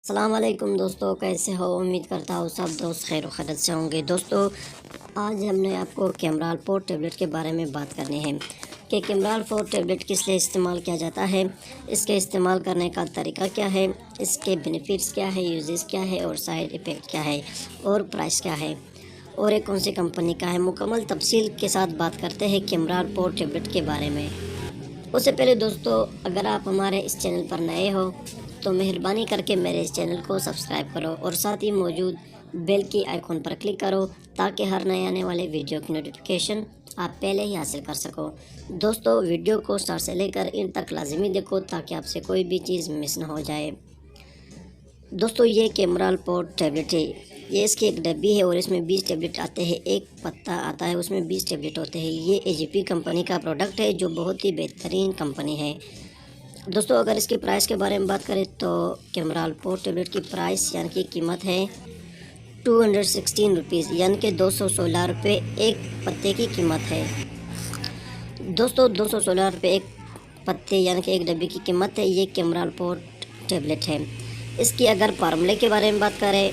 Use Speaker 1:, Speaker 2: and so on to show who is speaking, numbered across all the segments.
Speaker 1: السلام علیکم دوستو، کیسے ہو؟ امید کرتا ہوں سب دوست خیر و خیریت سے ہوں گے۔ دوستو آج ہم نے آپ کو کیمرال 4 ٹیبلٹ کے بارے میں بات کرنی ہے کہ کیمرال 4 ٹیبلٹ کس لیے استعمال کیا جاتا ہے، اس کے استعمال کرنے کا طریقہ کیا ہے، اس کے بینیفٹس کیا ہے، یوزز کیا ہے اور سائیڈ ایفیکٹ کیا ہے اور پرائس کیا ہے اور یہ کون سی کمپنی کا ہے۔ مکمل تفصیل کے ساتھ بات کرتے ہیں کیمرال 4 ٹیبلٹ کے بارے میں۔ اس سے پہلے دوستو اگر آپ ہمارے اس چینل پر نئے ہو تو مہربانی کر کے میرے اس چینل کو سبسکرائب کرو اور ساتھ ہی موجود بیل کی آئیکن پر کلک کرو تاکہ ہر نئے آنے والے ویڈیو کی نوٹیفیکیشن آپ پہلے ہی حاصل کر سکو۔ دوستو ویڈیو کو سٹارٹ سے لے کر ان تک لازمی دیکھو تاکہ آپ سے کوئی بھی چیز مس نہ ہو جائے۔ دوستو یہ کیمرال 4 ٹیبلٹ ہے، یہ اس کی ایک ڈبی ہے اور اس میں 20 ٹیبلٹ آتے ہیں، ایک پتہ آتا ہے اس میں 20 ٹیبلٹ ہوتے ہیں۔ یہ AGP کمپنی کا پروڈکٹ ہے جو بہت ہی بہترین کمپنی ہے۔ دوستو اگر اس کی پرائس کے بارے میں بات کریں تو کیمرال 4 ٹیبلٹ کی پرائس یعنی کہ قیمت ہے 216 روپیز، یعنی کہ 216 روپے ایک پتے کی قیمت ہے۔ دوستو 216 روپے ایک پتے یعنی کہ ایک ڈبی کی قیمت ہے۔ یہ کیمرال 4 ٹیبلٹ ہے۔ اس کی اگر فارمولے کے بارے میں بات کریں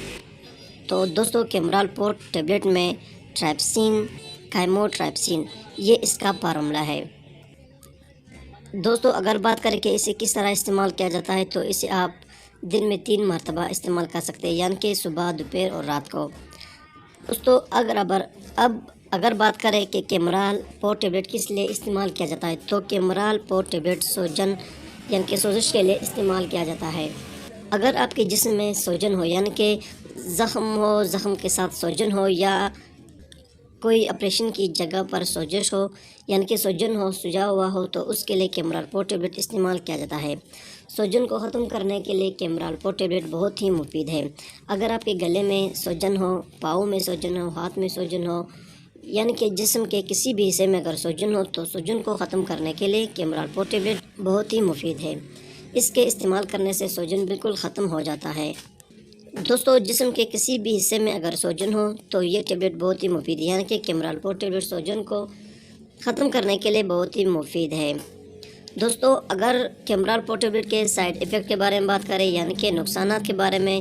Speaker 1: تو دوستو کیمرال 4 ٹیبلٹ میں ٹرائپسین، کائموٹرائپسین، یہ اس کا فارمولہ ہے۔ دوستو اگر بات کریں کہ اسے کس طرح استعمال کیا جاتا ہے تو اسے آپ دن میں 3 مرتبہ استعمال کر سکتے ہیں، یعنی کہ صبح، دوپہر اور رات کو۔ دوستو اگر بات کریں کہ کیمرال 4 ٹیبلٹ کس لیے استعمال کیا جاتا ہے تو کیمرال 4 ٹیبلٹ سوجن یعنی کہ سوزش کے لیے استعمال کیا جاتا ہے۔ اگر آپ کے جسم میں سوجن ہو یعنی کہ زخم ہو، زخم کے ساتھ سوجن ہو یا کوئی آپریشن کی جگہ پر سوزش ہو یعنی کہ سوجن ہو، سجا ہوا ہو تو اس کے لیے کیمرال 4 ٹیبلٹ استعمال کیا جاتا ہے۔ سوجن کو ختم کرنے کے لیے کیمرال 4 ٹیبلٹ بہت ہی مفید ہے۔ اگر آپ کے گلے میں سوجن ہو، پاؤں میں سوجن ہو، ہاتھ میں سوجن ہو یعنی کہ جسم کے کسی بھی حصے میں اگر سوجن ہو تو سوجن کو ختم کرنے کے لیے کیمرال 4 ٹیبلٹ بہت ہی مفید ہے۔ اس کے استعمال کرنے سے سوجن بالکل ختم ہو جاتا ہے۔ دوستو جسم کے کسی بھی حصے میں اگر سوجن ہو تو یہ ٹیبلٹ بہت ہی مفید ہے، یعنی کہ کیمرال 4 ٹیبلٹ سوجن کو ختم کرنے کے لیے بہت ہی مفید ہے۔ دوستو اگر کیمرال 4 ٹیبلٹ کے سائیڈ ایفیکٹ کے بارے میں بات کریں یعنی کہ نقصانات کے بارے میں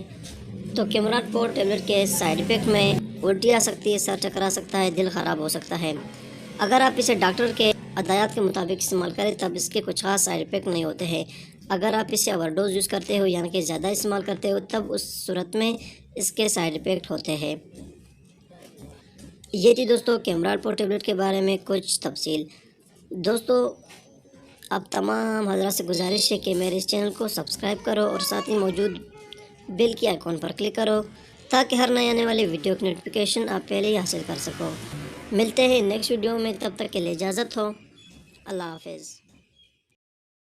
Speaker 1: تو کیمرال 4 ٹیبلٹ کے سائیڈ ایفیکٹ میں الٹی آ سکتی ہے، سر چکرا سکتا ہے، دل خراب ہو سکتا ہے۔ اگر آپ اسے ڈاکٹر کے ہدایات کے مطابق استعمال کریں تب اس کے کچھ خاص سائیڈ ایفیکٹ نہیں ہوتے ہیں۔ اگر آپ اسے اوور ڈوز یوز کرتے ہو یعنی کہ زیادہ استعمال کرتے ہو تب اس صورت میں اس کے سائیڈ ایفیکٹ ہوتے ہیں۔ یہ تھی دوستو کیمرال 4 ٹیبلٹ کے بارے میں کچھ تفصیل۔ دوستو اب تمام حضرات سے گزارش ہے کہ میرے اس چینل کو سبسکرائب کرو اور ساتھ ہی موجود بیل کی آئیکن پر کلک کرو تاکہ ہر نئے آنے والے ویڈیو کی نوٹیفیکیشن آپ پہلے ہی حاصل کر سکو۔ ملتے ہیں نیکسٹ ویڈیو میں، تب تک کے لیے اجازت ہو۔ اللہ حافظ۔